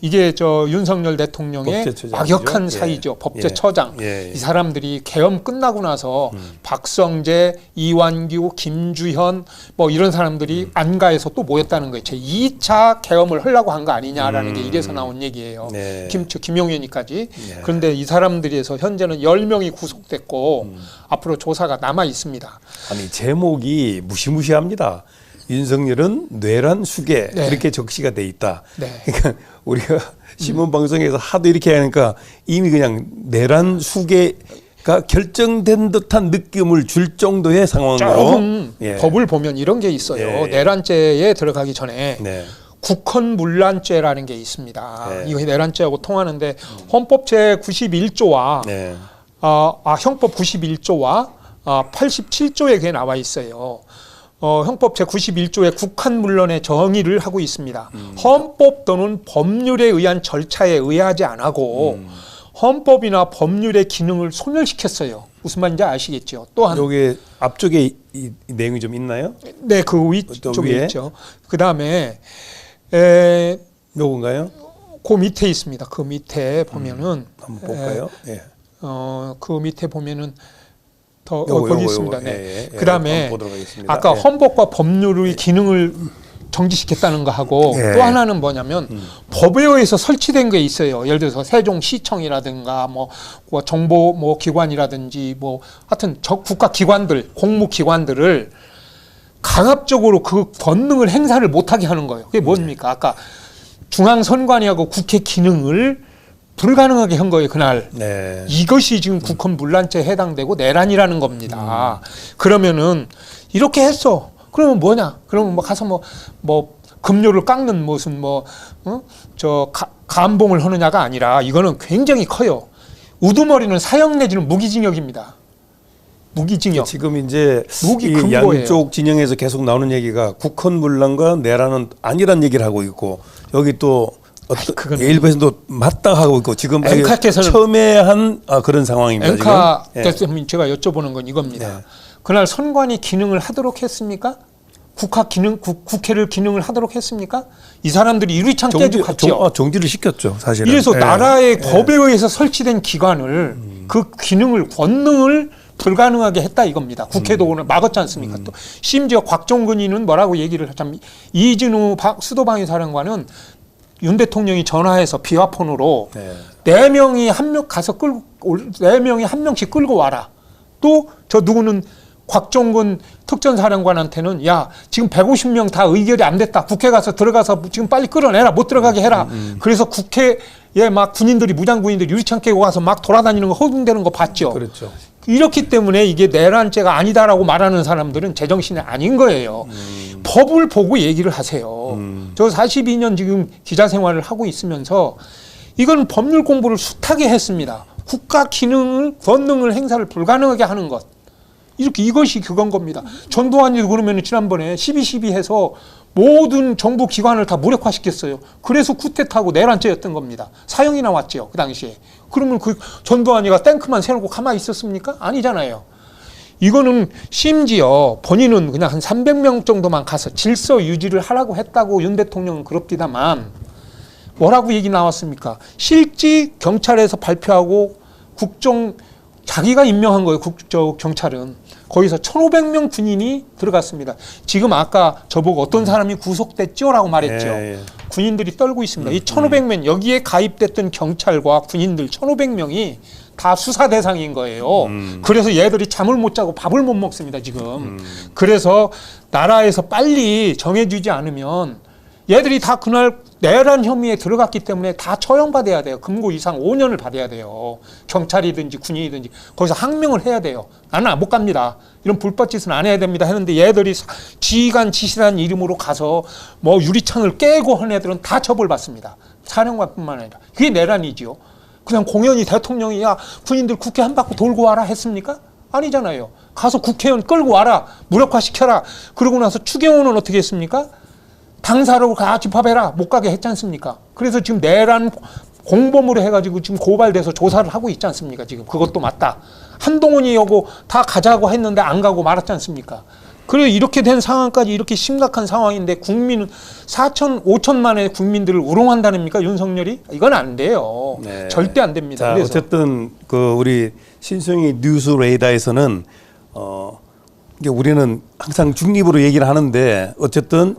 이게 윤석열 대통령의 막역한 사이죠. 법제처장. 이 사람들이 계엄 끝나고 나서 박성재, 이완규, 김주현 이런 사람들이 안가에서 또 모였다는 거예요. 제 2차 계엄을 하려고 한 거 아니냐라는 게 이래서 나온 얘기예요. 김용현이까지. 그런데 이 사람들에서 현재는 10명이 구속됐고 앞으로 조사가 남아 있습니다. 아니 제목이 무시무시합니다. 윤석열은 뇌란 수계 네. 이렇게 적시가 돼 있다. 네. 그러니까 우리가 신문 방송에서 하도 이렇게 하니까 이미 그냥 내란 수계가 결정된 듯한 느낌을 줄 정도의 상황으로 조금 예. 법을 보면 이런 게 있어요. 예. 내란죄에 들어가기 전에 네. 국헌문란죄라는 게 있습니다. 네. 이거 내란죄하고 통하는데 헌법 제 91조와 네. 형법 91조와 87조에 그게 나와 있어요. 형법 제 91조에 국한문란의 정의를 하고 있습니다. 헌법 또는 법률에 의한 절차에 의하지 않고 헌법이나 법률의 기능을 소멸시켰어요. 무슨 말인지 아시겠죠? 또한 여기 앞쪽에 이 내용이 좀 있나요? 네, 그 또 위쪽에 위에? 있죠. 그 다음에 요건가요? 그 밑에 있습니다. 그 밑에 보면은 한번 볼까요? 예. 그 밑에 보면은 더 요거, 거기 요거, 있습니다. 요거. 네. 예, 예. 그다음에 한번 보도록 하겠습니다. 아까 예. 헌법과 법률의 기능을 정지시켰다는 거 하고 예. 또 하나는 뭐냐면 법에 의해서 설치된 게 있어요. 예를 들어서 세종시청이라든가 뭐 정보 뭐 기관이라든지 뭐 하여튼 국가 기관들, 공무 기관들을 강압적으로 그 권능을 행사를 못하게 하는 거예요. 그게 뭡니까? 아까 중앙선관위하고 국회 기능을 불가능하게 한 거예요, 그날. 네. 이것이 지금 국헌문란죄에 해당되고 내란이라는 겁니다. 그러면은 이렇게 했어. 그러면 뭐냐? 그러면 뭐 가서 뭐 급료를 깎는 무슨 감봉을 하느냐가 아니라 이거는 굉장히 커요. 우두머리는 사형 내지는 무기징역입니다. 무기징역. 지금 이제 무기 이 금고예요. 양쪽 진영에서 계속 나오는 얘기가 국헌문란과 내란은 아니란 얘기를 하고 있고 여기 또 그건 일부에서도 맞다 하고 있고 지금 앵카께서는 첨예한 그런 상황입니다. 앵카께서 지금. 제가 여쭤보는 건 이겁니다. 네. 그날 선관위 기능을 하도록 했습니까? 국회를 기능을 하도록 했습니까? 이 사람들이 유리창 깨지고 갔죠. 정지를 시켰죠, 사실은. 이래서 예. 나라의 법에 의해서 설치된 기관을 그 기능을 권능을 불가능하게 했다 이겁니다. 국회도 오늘 막았지 않습니까? 또 심지어 곽종근이는 뭐라고 얘기를 하자면 이진우 수도방위 사령관은 윤 대통령이 전화해서 비화폰으로 네 명이 한 명 가서 네 명이 한 명씩 끌고 와라. 또 저 누구는 곽종근 특전사령관한테는 야 지금 150명 다 의결이 안 됐다. 국회 가서 들어가서 지금 빨리 끌어내라. 못 들어가게 해라. 그래서 국회에 막 군인들이 무장군인들이 유리창 깨고 가서 막 돌아다니는 거 허둥대는 거 봤죠. 그렇죠. 이렇기 때문에 이게 내란죄가 아니다라고 말하는 사람들은 제정신이 아닌 거예요. 법을 보고 얘기를 하세요. 저 42년 지금 기자 생활을 하고 있으면서 이건 법률 공부를 숱하게 했습니다. 국가 기능을 권능을 행사를 불가능하게 하는 것. 이것이 그건 겁니다. 전두환이도 그러면 지난번에 12.12 해서 모든 정부 기관을 다 무력화시켰어요. 그래서 쿠데타하고 내란죄였던 겁니다. 사형이 나왔죠. 그 당시에. 그러면 그 전두환이가 탱크만 세우고 가만히 있었습니까? 아니잖아요. 이거는 심지어 본인은 그냥 한 300명 정도만 가서 질서 유지를 하라고 했다고 윤 대통령은 그럽디다만 뭐라고 얘기 나왔습니까? 실지 경찰에서 발표하고 자기가 임명한 거예요. 경찰은. 거기서 1,500명 군인이 들어갔습니다. 지금 아까 저보고 어떤 사람이 구속됐죠라고 말했죠. 군인들이 떨고 있습니다. 이 1,500명 여기에 가입됐던 경찰과 군인들 1,500명이 다 수사 대상인 거예요. 그래서 얘들이 잠을 못 자고 밥을 못 먹습니다. 지금. 그래서 나라에서 빨리 정해주지 않으면 얘들이 다 그날 내란 혐의에 들어갔기 때문에 다 처형받아야 돼요. 금고 이상 5년을 받아야 돼요. 경찰이든지 군인이든지 거기서 항명을 해야 돼요. 나는 못 갑니다. 이런 불법 짓은 안 해야 됩니다. 했는데 얘들이 지휘관 지시라는 이름으로 가서 뭐 유리창을 깨고 한 애들은 다 처벌받습니다. 사령관뿐만 아니라. 그게 내란이지요. 그냥 공연히 대통령이 야 군인들 국회 한 바퀴 돌고 와라 했습니까? 아니잖아요. 가서 국회의원 끌고 와라. 무력화시켜라. 그러고 나서 추경호는 어떻게 했습니까? 당사로 가 집합해라. 못 가게 했지 않습니까? 그래서 지금 내란 공범으로 해가지고 지금 고발돼서 조사를 하고 있지 않습니까? 지금 그것도 맞다. 한동훈이 여고 다 가자고 했는데 안 가고 말았지 않습니까? 그래 이렇게 된 상황까지 이렇게 심각한 상황인데 국민은 5천만의 국민들을 우롱한다닙니까? 윤석열이? 이건 안 돼요. 네. 절대 안 됩니다. 자, 그래서. 어쨌든 우리 신성희 뉴스 레이더에서는 이게 우리는 항상 중립으로 얘기를 하는데 어쨌든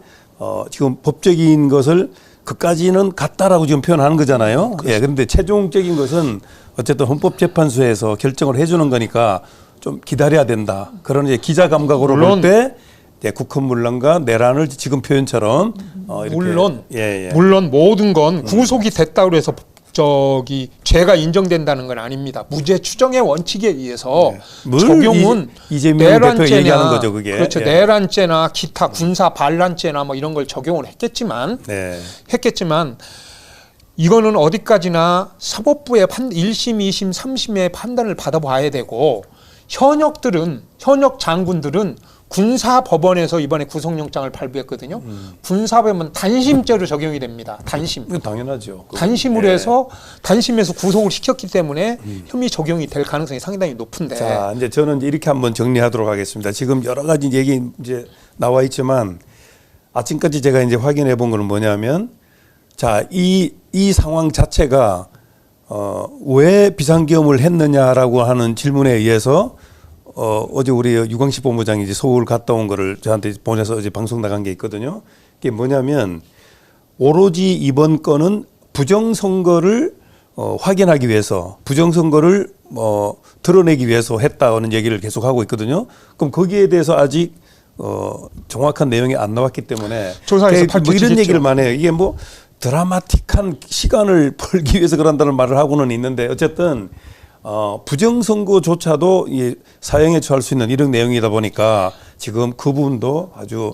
지금 법적인 것을 그까지는 같다라고 지금 표현하는 거잖아요. 예, 그런데 최종적인 것은 어쨌든 헌법재판소에서 결정을 해주는 거니까 좀 기다려야 된다. 그런 이제 기자 감각으로 볼 때 국헌문란과 내란을 지금 표현처럼 이렇게 물론 모든 건 구속이 됐다고 해서 죄가 인정된다는 건 아닙니다. 무죄 추정의 원칙에 의해서 적용은 이재명 대표 얘기하는 거죠, 그게. 그렇죠. 내란죄나 기타 군사 반란죄나 뭐 이런 걸 적용을 했겠지만 이거는 어디까지나 사법부의 1심, 2심, 3심의 판단을 받아봐야 되고 현역 장군들은 군사법원에서 이번에 구속영장을 발부했거든요. 군사법원 단심죄로 적용이 됩니다. 단심. 이건 당연하죠. 단심으로 해서 단심에서 구속을 시켰기 때문에 혐의 적용이 될 가능성이 상당히 높은데. 자, 이제 저는 이렇게 한번 정리하도록 하겠습니다. 지금 여러 가지 얘기 이제 나와 있지만 아침까지 제가 이제 확인해 본 거는 뭐냐면 자, 이 상황 자체가 왜 비상계엄을 했느냐라고 하는 질문에 의해서 어제 우리 유광식 본부장이 이제 서울 갔다 온 거를 저한테 보내서 어제 방송 나간 게 있거든요. 그게 뭐냐면 오로지 이번 건은 부정선거를 확인하기 위해서 부정선거를 드러내기 위해서 했다는 얘기를 계속 하고 있거든요. 그럼 거기에 대해서 아직 정확한 내용이 안 나왔기 때문에 조사에서 뭐 이런 얘기를 많이 해요. 이게 뭐 드라마틱한 시간을 벌기 위해서 그런다는 말을 하고는 있는데 어쨌든 부정선거조차도 이 사형에 처할 수 있는 이런 내용이다 보니까 지금 그 부분도 아주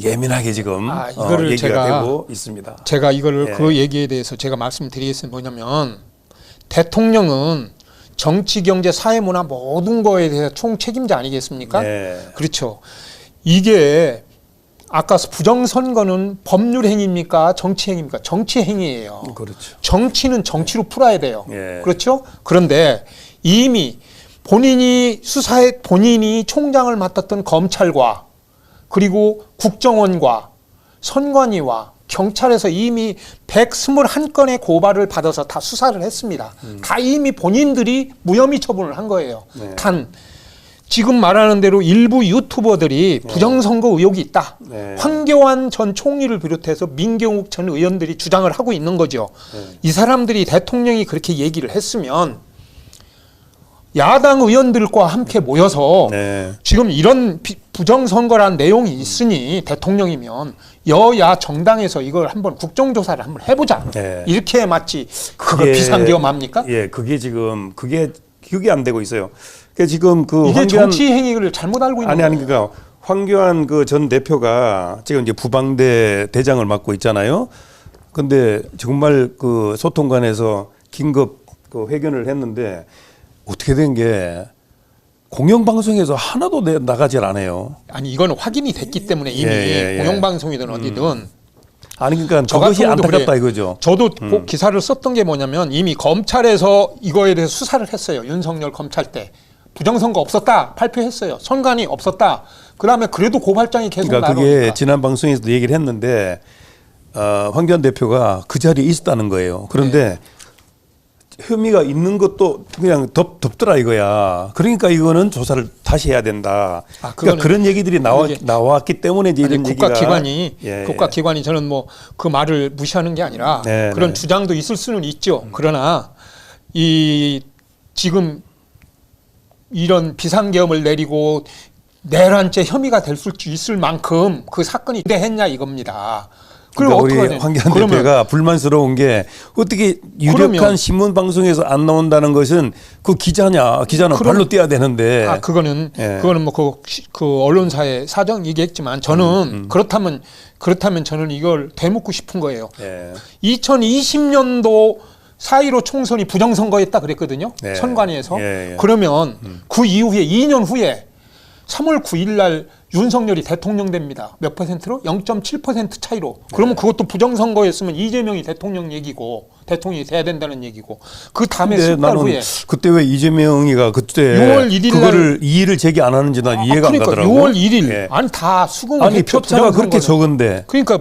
예민하게 지금 이거를 얘기가 되고 있습니다. 제가 이거를 그 얘기에 대해서 제가 말씀드리겠습니다. 뭐냐면 대통령은 정치, 경제, 사회, 문화 모든 거에 대해서 총 책임자 아니겠습니까? 그렇죠. 이게 아까 부정선거는 법률 행위입니까? 정치 행위입니까? 정치 행위예요. 그렇죠. 정치는 정치로 풀어야 돼요. 그렇죠? 그런데 이미 본인이 총장을 맡았던 검찰과 그리고 국정원과 선관위와 경찰에서 이미 121건의 고발을 받아서 다 수사를 했습니다. 다 이미 본인들이 무혐의 처분을 한 거예요. 단 지금 말하는 대로 일부 유튜버들이 부정선거 의혹이 있다. 황교안 전 총리를 비롯해서 민경욱 전 의원들이 주장을 하고 있는 거죠. 이 사람들이 대통령이 그렇게 얘기를 했으면 야당 의원들과 함께 모여서 지금 이런 부정선거란 내용이 있으니 대통령이면 여야 정당에서 이걸 한번 국정조사를 한번 해보자. 이렇게 맞지. 그거 비상계엄 합니까? 그게 지금 그게 안 되고 있어요. 그러니까 지금 이게 정치 행위를 잘못 알고 있는 거예요. 그러니까 황교안 전 대표가 지금 이제 부방대 대장을 맡고 있잖아요. 근데 정말 소통관에서 긴급 회견을 했는데 어떻게 된 게 공영방송에서 하나도 나가질 않아요. 아니 이거는 확인이 됐기 때문에 이미 공영방송이든 어디든. 아니 그러니까 저것이 안타깝다 이거죠. 저도 꼭 기사를 썼던 게 뭐냐면 이미 검찰에서 이거에 대해서 수사를 했어요. 윤석열 검찰 때. 부정선거 없었다 발표했어요. 선관위 없었다. 그다음에 그래도 고발장이 계속 나오니까. 그게 지난 방송에서도 얘기를 했는데 황교안 대표가 그 자리에 있었다는 거예요. 그런데 혐의가 있는 것도 그냥 덮더라 이거야. 그러니까 이거는 조사를 다시 해야 된다. 그러니까 그런 얘기들이 나왔기 때문에 이제 이런 국가기관이 저는 뭐 그 말을 무시하는 게 아니라 그런 주장도 있을 수는 있죠. 그러나 지금 이런 비상계엄을 내리고 내란죄 혐의가 될 수 있을 만큼 그 사건이 대했냐 이겁니다. 그러니까 우리 황교안 대표가 불만스러운 게 어떻게 유력한 신문 방송에서 안 나온다는 것은 그 기자는 발로 뛰어야 되는데. 그거는 뭐 그 언론사의 사정이겠지만 저는 그렇다면 저는 이걸 되묻고 싶은 거예요. 2020년도 4.15 총선이 부정선거였다 그랬거든요. 선관위에서. 그러면 그 이후에 2년 후에 3월 9일 날 윤석열이 대통령 됩니다. 몇 퍼센트로? 0.7% 차이로. 그러면 그것도 부정선거였으면 이재명이 대통령이 돼야 된다는 얘기고. 그 다음에 수달 후에. 그때 왜 이재명이가 그때 6월 1일 그거를 이의를 제기 안 하는지 난 이해가 안 가더라고. 6월 1일. 아니 다 수긍을 아니 표차가 그렇게 적은데. 그러니까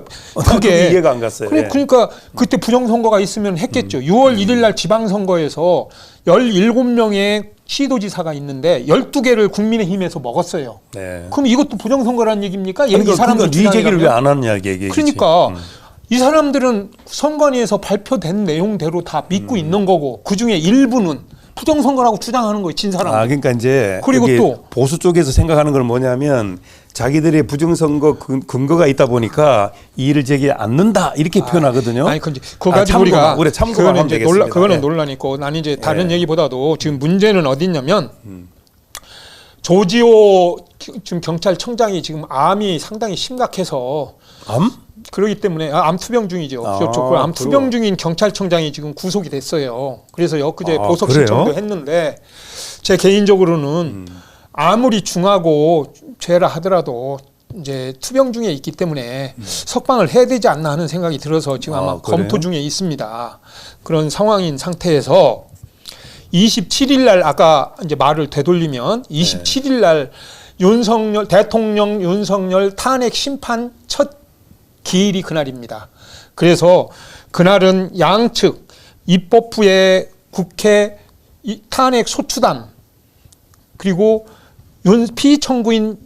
그게 이해가 안 갔어요. 그러니까 그때 부정선거가 있으면 했겠죠. 6월 1일 날 지방선거에서 17명의 시도지사가 있는데 12개를 국민의힘에서 먹었어요. 그럼 이것도 부정선거라는 얘기입니까? 이 사람들 이 얘기를 왜 안 하느냐 얘기지. 그러니까 이 사람들은 선관위에서 발표된 내용대로 다 믿고 있는 거고 그 중에 일부는 부정선거라고 주장하는 거예요. 진 사람. 그러니까 이제 그리고 또 보수 쪽에서 생각하는 건 뭐냐면 자기들의 부정선거 근거가 있다 보니까 이의를 제기하지 않는다 이렇게 표현하거든요. 아니 그거 가지고 우리가 참고만 하면 되겠습니다. 그거는 예. 논란이 있고 나는 이제 다른 얘기보다도 지금 문제는 어디 있냐면 조지호 지금 경찰청장이 지금 암이 상당히 심각해서 암? 그러기 때문에 암 투병 중이죠. 그렇죠. 그 암 투병 중인 경찰청장이 지금 구속이 됐어요. 그래서 엊그제 보석 그래요? 신청도 했는데 제 개인적으로는 아무리 중하고 죄라 하더라도 이제 투병 중에 있기 때문에 석방을 해야 되지 않나 하는 생각이 들어서 지금 아마 그래요? 검토 중에 있습니다. 그런 상황인 상태에서 27일 날 아까 이제 말을 되돌리면 27일 날 대통령 윤석열 탄핵 심판 첫 기일이 그날입니다. 그래서 그날은 양측 입법부의 국회 탄핵 소추단 그리고 피청구인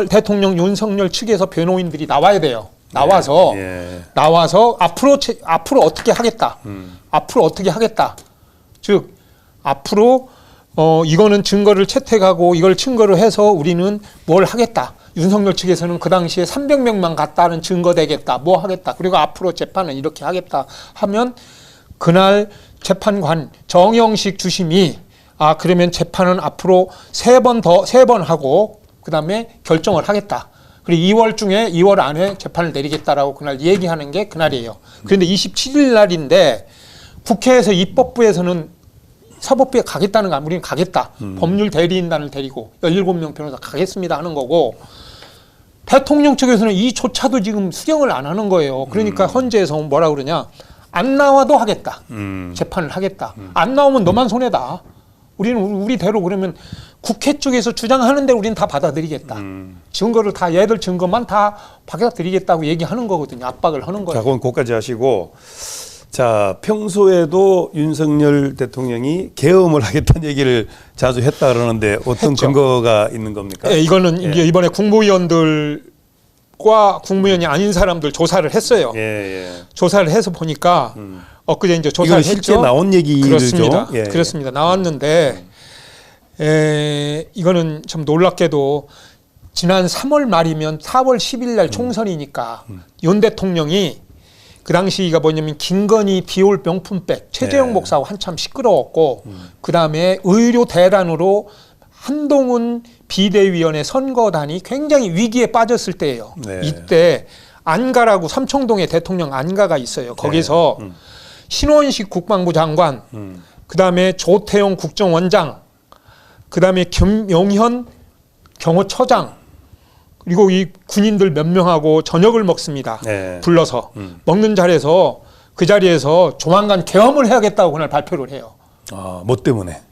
대통령 윤석열 측에서 변호인들이 나와야 돼요. 나와서 앞으로 어떻게 하겠다. 앞으로 어떻게 하겠다. 즉 앞으로 이거는 증거를 채택하고 이걸 증거로 해서 우리는 뭘 하겠다. 윤석열 측에서는 그 당시에 300명만 갔다는 증거 되겠다. 뭐 하겠다. 그리고 앞으로 재판은 이렇게 하겠다 하면 그날 재판관 정영식 주심이 그러면 재판은 앞으로 3번 하고 그다음에 결정을 하겠다. 그리고 2월 안에 재판을 내리겠다라고 그날 얘기하는 게 그날이에요. 그런데 27일 날인데 국회에서 입법부에서는 사법부에 가겠다는 거 우리는 가겠다. 법률 대리인단을 데리고 17명 변호사 가겠습니다 하는 거고 대통령 측에서는 이조차도 지금 수경을 안 하는 거예요. 그러니까 헌재에서 뭐라 그러냐. 안 나와도 하겠다. 재판을 하겠다. 안 나오면 너만 손해다. 우리는 우리대로 그러면 국회 쪽에서 주장하는데 우리는 다 받아들이겠다. 증거를 다 얘들 증거만 다 받아들이겠다고 얘기하는 거거든요. 압박을 하는 거예요. 자, 그건 거기까지 하시고 자 평소에도 윤석열 대통령이 계엄을 하겠다는 얘기를 자주 했다 그러는데 어떤 했죠. 근거가 있는 겁니까? 네, 이거는 이제 이번에 국무위원들과 국무위원이 아닌 사람들 조사를 했어요. 조사를 해서 보니까 엊그제 이제 조사를 했죠. 실제 나온 얘기죠. 그렇습니다. 그렇습니다. 나왔는데 이거는 참 놀랍게도 지난 3월 말이면 4월 10일 날 총선이니까 윤 대통령이 그 당시가 뭐냐면 김건희 비올 명품백 최재형 목사하고 한참 시끄러웠고 그다음에 의료 대란으로 한동훈 비대위원회 선거단이 굉장히 위기에 빠졌을 때예요. 이때 안가라고 삼청동에 대통령 안가가 있어요. 거기서 신원식 국방부 장관, 그다음에 조태용 국정원장, 그다음에 김용현 경호처장 그리고 이 군인들 몇 명하고 저녁을 먹습니다. 불러서 먹는 자리에서 그 자리에서 조만간 계엄을 해야겠다고 그날 발표를 해요. 뭐 때문에?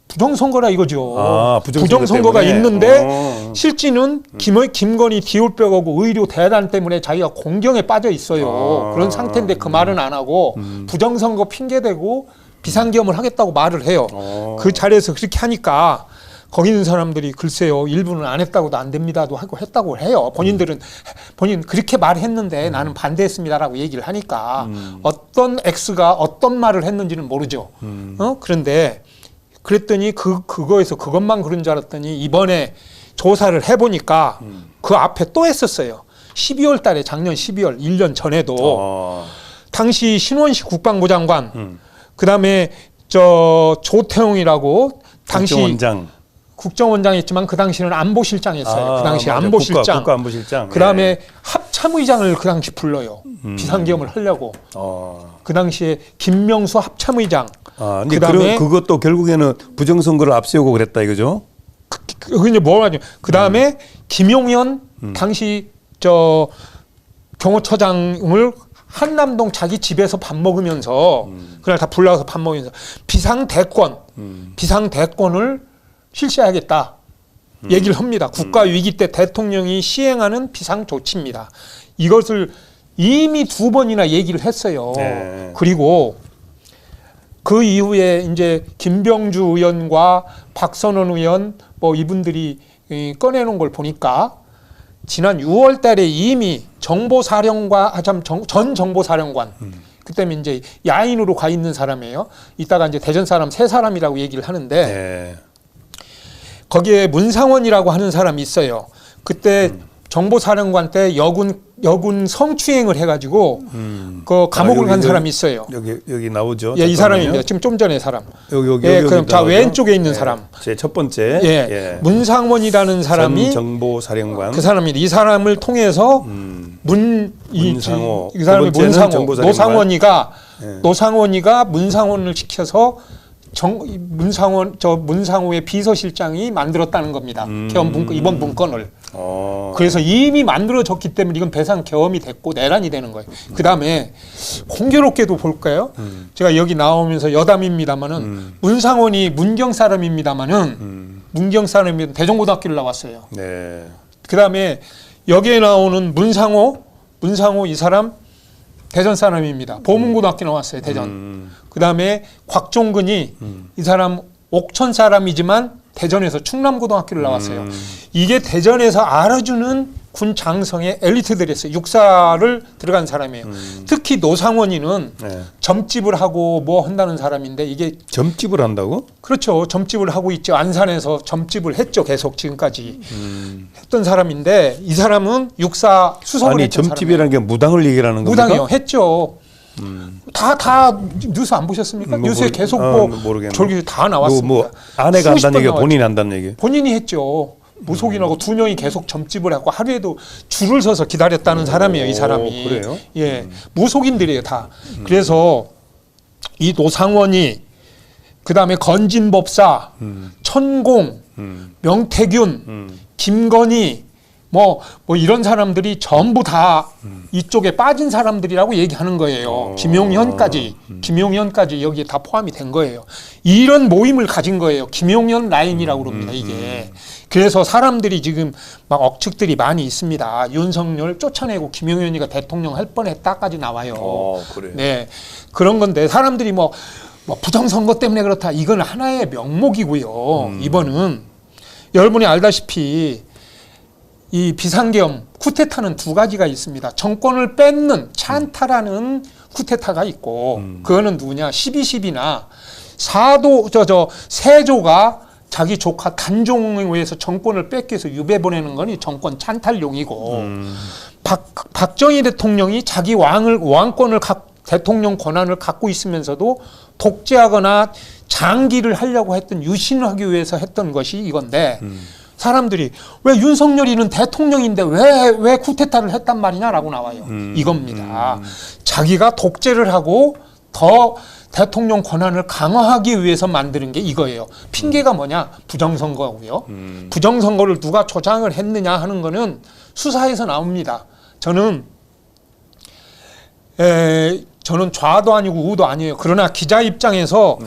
부정선거라 이거죠. 부정선거가 있는데 실제는 김건희 디올백하고 의료 대란 때문에 자기가 공경에 빠져 있어요. 그런 상태인데 그 말은 안 하고 부정선거 핑계대고 비상계엄을 하겠다고 말을 해요. 그 자리에서 그렇게 하니까 거기 있는 사람들이 글쎄요 일부는 안 했다고도 안 됩니다도 하고 했다고 해요. 본인 그렇게 말했는데 나는 반대했습니다라고 얘기를 하니까 어떤 X가 어떤 말을 했는지는 모르죠. 그런데 그랬더니 그거에서 그것만 그런 줄 알았더니 이번에 조사를 해보니까 그 앞에 또 했었어요. 12월 달에 작년 12월 1년 전에도 당시 신원식 국방부 장관 그다음에 조태용이라고 당시 국정원장이었지만 그 당시는 안보실장이었어요. 그 당시 안보실장. 국가안보실장. 그다음에 합참의장을 그 당시 불러요. 비상계엄을 하려고. 그 당시에 김명수 합참의장. 그다음에 그것도 결국에는 부정선거를 앞세우고 그랬다 이거죠? 그게 뭐라죠? 그다음에 김용현 당시 경호처장을 한남동 자기 집에서 밥 먹으면서 그날 다 불러서 밥 먹으면서 비상대권을 실시하겠다 얘기를 합니다. 국가 위기 때 대통령이 시행하는 비상 조치입니다. 이것을 이미 2번이나 얘기를 했어요. 그리고 그 이후에 이제 김병주 의원과 박선원 의원 뭐 이분들이 꺼내놓은 걸 보니까 지난 6월 달에 이미 전 정보사령관 그때는 이제 야인으로 가 있는 사람이에요. 이따가 이제 대전 사람 3사람이라고 얘기를 하는데 거기에 문상원이라고 하는 사람이 있어요. 그때 정보사령관 때 여군 성추행을 해가지고 그 감옥을 간 사람이 있어요. 여기 나오죠. 예, 이 사람입니다. 지금 좀 전에 사람. 여기 그럼 자 왼쪽에 있는 사람. 제 첫 번째. 예, 문상원이라는 사람이 전 정보사령관. 그 사람입니다. 이 사람을 통해서 문상호. 이 사람이 정보사령관. 노상원이가 문상원을 시켜서 문상호의 비서실장이 만들었다는 겁니다. 이번 문건을. 그래서 이미 만들어졌기 때문에 이건 배상 계엄이 됐고 내란이 되는 거예요. 그 다음에 공교롭게도 볼까요? 제가 여기 나오면서 여담입니다만은 문상원이 문경 사람입니다만은 문경 사람이 대전고등학교를 나왔어요. 네. 그 다음에 여기에 나오는 문상호 이 사람 대전 사람입니다. 보문고등학교 나왔어요. 대전. 그 다음에 곽종근이 이 사람 옥천 사람이지만 대전에서 충남고등학교를 나왔어요. 이게 대전에서 알아주는 군 장성의 엘리트들이었어요. 육사를 들어간 사람이에요. 특히 노상원이는 점집을 하고 뭐 한다는 사람인데 이게 점집을 한다고? 그렇죠. 점집을 하고 있죠. 안산에서 점집을 했죠. 계속 지금까지 했던 사람인데 이 사람은 육사 수석을 아니 했던 점집이라는 게 무당을 얘기하는 겁니까? 무당이요. 했죠. 다 뉴스 안 보셨습니까? 뉴스에 계속 저기 다 나왔습니다. 아내가 한다는 얘기가 본인이 한다는 얘기? 본인이 했죠. 무속인하고 두 명이 계속 점집을 하고 하루에도 줄을 서서 기다렸다는 사람이에요. 이 사람이. 그래요? 예, 무속인들이에요 다. 그래서 이 노상원이 그다음에 건진법사, 천공, 명태균, 김건희 뭐 이런 사람들이 전부 다 이쪽에 빠진 사람들이라고 얘기하는 거예요. 김용현까지 여기에 다 포함이 된 거예요. 이런 모임을 가진 거예요. 김용현 라인이라고 그럽니다. 이게. 그래서 사람들이 지금 막 억측들이 많이 있습니다. 윤석열 쫓아내고 김용현이가 대통령 할 뻔했다까지 나와요. 그래요? 네, 그런 건데 사람들이 뭐 부정선거 때문에 그렇다. 이건 하나의 명목이고요. 이번은 여러분이 알다시피 이 비상계엄 쿠데타는 두 가지가 있습니다. 정권을 뺏는 찬타라는 쿠데타가 있고 그거는 누구냐? 12.12나 세조가 자기 조카 단종에 의해서 정권을 뺏기 위해서 유배 보내는 건 이 정권 찬탈용이고 박정희 대통령이 자기 왕권을 대통령 권한을 갖고 있으면서도 독재하거나 장기를 하려고 했던 유신하기 위해서 했던 것이 이건데 사람들이 왜 윤석열이는 대통령인데 왜 쿠데타를 했단 말이냐라고 나와요. 이겁니다. 자기가 독재를 하고 더 대통령 권한을 강화하기 위해서 만드는 게 이거예요. 핑계가 뭐냐? 부정선거고요. 부정선거를 누가 조장을 했느냐 하는 거는 수사에서 나옵니다. 저는 좌도 아니고 우도 아니에요. 그러나 기자 입장에서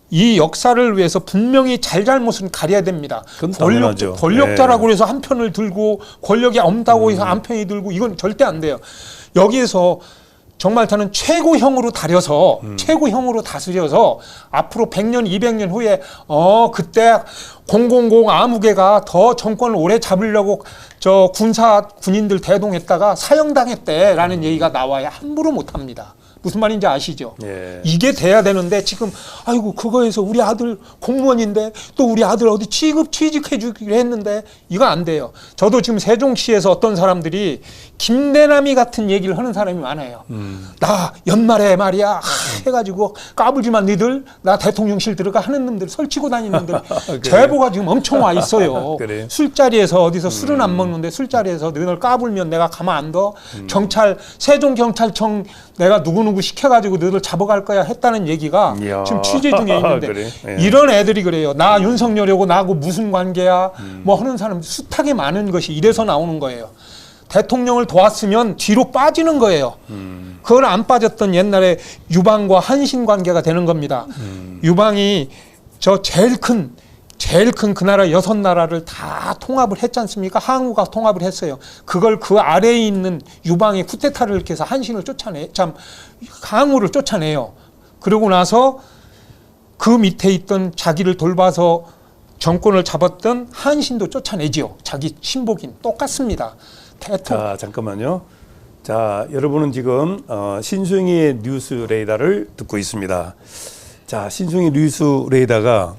이 역사를 위해서 분명히 잘잘못은 가려야 됩니다. 권력자라고 해서 한 편을 들고 권력이 없다고 해서 한 편이 들고 이건 절대 안 돼요. 여기에서 정말 저는 최고형으로 다스려서 앞으로 100년, 200년 후에 그때 000 아무개가 더 정권을 오래 잡으려고 군인들 대동했다가 사형당했대라는 얘기가 나와야 함부로 못합니다. 무슨 말인지 아시죠? 예. 이게 돼야 되는데 지금 아이고 그거에서 우리 아들 공무원인데 또 우리 아들 어디 취직해 주기로 했는데 이거 안 돼요. 저도 지금 세종시에서 어떤 사람들이 김대남이 같은 얘기를 하는 사람이 많아요. 나 연말에 말이야 해가지고 까불지만 니들 나 대통령실 들어가 하는 놈들 설치고 다니는 놈들 제보가 지금 엄청 와 있어요. 그래요? 술자리에서 어디서 술은 안 먹는데 술자리에서 너희들 까불면 내가 가만 안 둬. 세종경찰청 내가 누구누구 시켜가지고 너희들 잡아갈 거야 했다는 얘기가 이야. 지금 취재 중에 있는데 그래? 예. 이런 애들이 그래요. 나 윤석열이고 나하고 무슨 관계야 뭐 하는 사람 숱하게 많은 것이 이래서 나오는 거예요. 대통령을 도왔으면 뒤로 빠지는 거예요. 그걸 안 빠졌던 옛날에 유방과 한신 관계가 되는 겁니다. 유방이 제일 큰 그 나라 6나라를 다 통합을 했지 않습니까? 항우가 통합을 했어요. 그걸 그 아래에 있는 유방의 쿠데타를 이렇게 해서 한신을 항우를 쫓아내요. 그러고 나서 그 밑에 있던 자기를 돌봐서 정권을 잡았던 한신도 쫓아내지요. 자기 친복인 똑같습니다. 자, 잠깐만요. 자, 여러분은 지금 신승희의 뉴스 레이더를 듣고 있습니다. 자, 신승희 뉴스 레이더가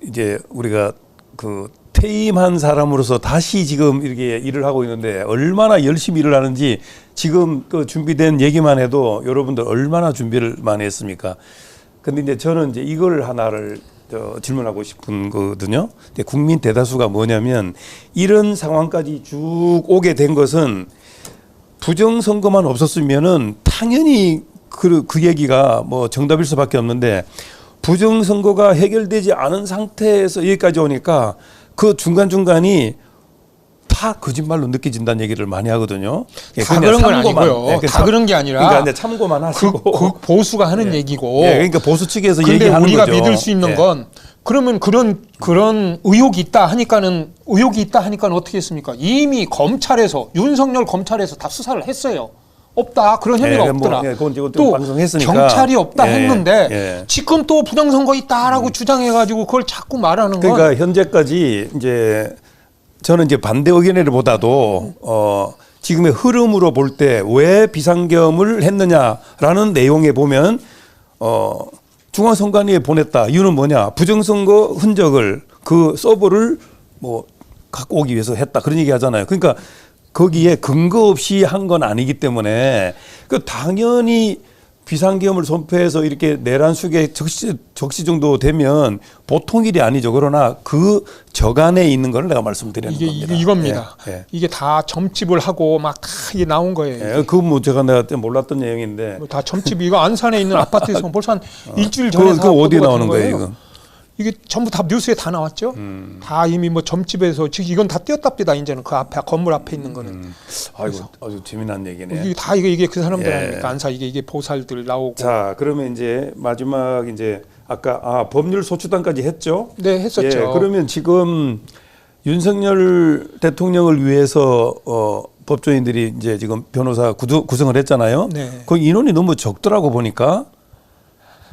이제 우리가 퇴임한 사람으로서 다시 지금 이렇게 일을 하고 있는데 얼마나 열심히 일을 하는지 지금 그 준비된 얘기만 해도 여러분들 얼마나 준비를 많이 했습니까? 근데 이제 저는 이제 이걸 하나를 질문하고 싶은 거거든요. 근데 국민 대다수가 뭐냐면 이런 상황까지 쭉 오게 된 것은 부정선거만 없었으면은 당연히 그 얘기가 뭐 정답일 수밖에 없는데 부정선거가 해결되지 않은 상태에서 여기까지 오니까 그 중간중간이 다 거짓말로 느껴진다는 얘기를 많이 하거든요. 다 그런 건 아니고요. 다 그런 게 아니라 그러니까 이제 참고만 하시고 그 보수가 하는 얘기고. 그러니까 보수 측에서 근데 얘기하는 우리가 거죠. 믿을 수 있는 건 그러면 그런 의혹이 있다 하니까는 어떻게 했습니까? 이미 검찰에서 윤석열 검찰에서 다 수사를 했어요. 없다 그런 혐의가 없더라. 또 방송했으니까. 경찰이 없다 했는데 지금 또 부정선거 있다라고 주장해가지고 그걸 자꾸 말하는 건. 그러니까 현재까지 이제 저는 이제 반대 의견보다도 지금의 흐름으로 볼 때 왜 비상겸을 했느냐라는 내용에 보면 중앙선관위에 보냈다. 이유는 뭐냐? 부정선거 흔적을 그 서버를 뭐 갖고 오기 위해서 했다. 그런 얘기 하잖아요. 그러니까 거기에 근거 없이 한 건 아니기 때문에 그 당연히 비상계엄을 선포해서 이렇게 내란 수계 적시 정도 되면 보통 일이 아니죠. 그러나 그 저간에 있는 걸 내가 말씀드리는 겁니다. 이겁니다. 이게 다 점집을 하고 막 다 이게 나온 거예요. 그건 뭐 제가 내가 몰랐던 내용인데 다 점집 이거 안산에 있는 아파트에서 벌써 한 일주일 전에 그 어디에 나오는 거예요? 이거? 이게 전부 다 뉴스에 다 나왔죠. 다 이미 뭐 점집에서 지금 이건 다 띄었답니다. 이제는 그 앞에 건물 앞에 있는 거는. 아이고 아주 재미난 얘기네. 이게 다 이게 그 사람들 아닙니까? 안사 이게 보살들 나오고. 자 그러면 이제 마지막 이제 아까 법률 소추단까지 했죠? 네, 했었죠. 그러면 지금 윤석열 대통령을 위해서 법조인들이 이제 지금 변호사 구성을 했잖아요. 네. 그 인원이 너무 적더라고 보니까.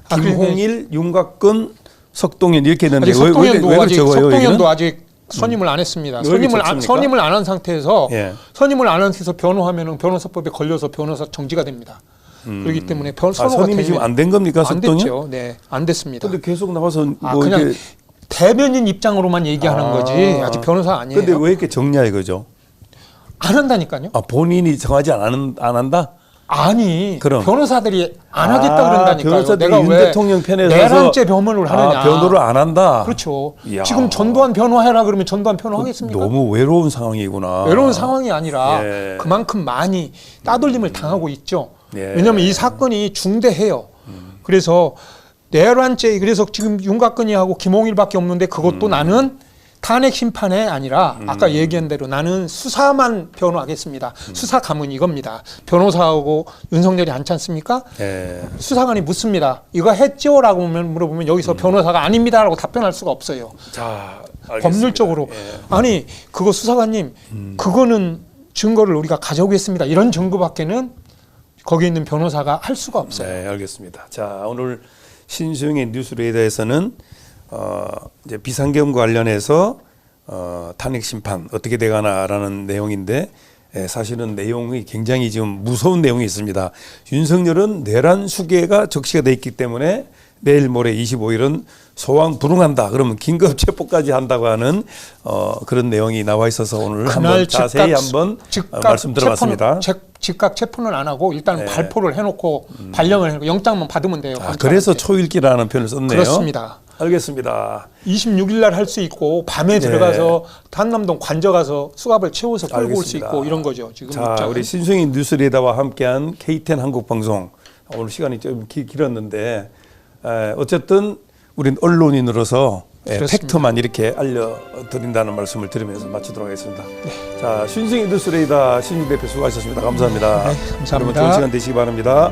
김홍일, 윤곽근, 석동현 이렇게 했는데 석동현도 아직 선임을 안 했습니다. 선임을 안 한 상태에서 선임을 안 한 상태에서 변호하면은 변호사법에 걸려서 변호사 정지가 됩니다. 그렇기 때문에 선임이 지금 안 된 겁니까? 안 됐죠. 네, 안 됐습니다. 근데 계속 나와서 뭐 그냥 이렇게 대변인 입장으로만 얘기하는 거지 아직 변호사 아니에요. 근데 왜 이렇게 정리야 이거죠? 안 한다니까요. 본인이 정하지 안 한다? 아니, 그럼. 변호사들이 안 하겠다 그런다니까요. 변호사들이 내가 윤 왜 대통령 편에 내란죄 변호를 하느냐. 변호를 안 한다. 그렇죠. 이야. 지금 전두환 변호해라 그러면 전두환 변호하겠습니까? 너무 외로운 상황이구나. 외로운 상황이 아니라 그만큼 많이 따돌림을 당하고 있죠. 왜냐하면 이 사건이 중대해요. 그래서 내란죄 그래서 지금 윤곽근이하고 김홍일밖에 없는데 그것도 나는 탄핵 심판에 아니라 아까 얘기한 대로 나는 수사만 변호하겠습니다. 수사 가문 이겁니다. 변호사하고 윤석열이 않지 않습니까? 수사관이 묻습니다. 이거 했죠라고 물어보면 여기서 변호사가 아닙니다라고 답변할 수가 없어요. 자, 법률적으로 아니 그거 수사관님 그거는 증거를 우리가 가져오겠습니다. 이런 증거밖에는 거기 있는 변호사가 할 수가 없어요. 네, 알겠습니다. 자, 오늘 신수영의 뉴스레이더에서는 이제 비상계엄과 관련해서 탄핵 심판 어떻게 돼가나라는 내용인데 사실은 내용이 굉장히 지금 무서운 내용이 있습니다. 윤석열은 내란 수계가 적시가 돼 있기 때문에 내일 모레 25일은 소왕 불응한다. 그러면 긴급 체포까지 한다고 하는 그런 내용이 나와 있어서 오늘 한번 자세히 한번 말씀 들어봤습니다. 즉각 체포는 안 하고 일단 발포를 해놓고 발령을 해놓고 영장만 받으면 돼요. 그래서 초일기라는 표현을 썼네요. 그렇습니다. 알겠습니다. 26일 날 할 수 있고 밤에 들어가서 한남동 관저 가서 수갑을 채워서 끌고 올 수 있고 이런 거죠. 지금 자, 우리 신승희 뉴스레이더와 함께한 K10 한국방송 오늘 시간이 좀 길었는데 어쨌든 우린 언론인으로서 팩트만 이렇게 알려드린다는 말씀을 드리면서 마치도록 하겠습니다. 자, 신승희 뉴스레이더 신유 대표 수고하셨습니다. 감사합니다. 감사합니다. 여러분 좋은 시간 되시기 바랍니다.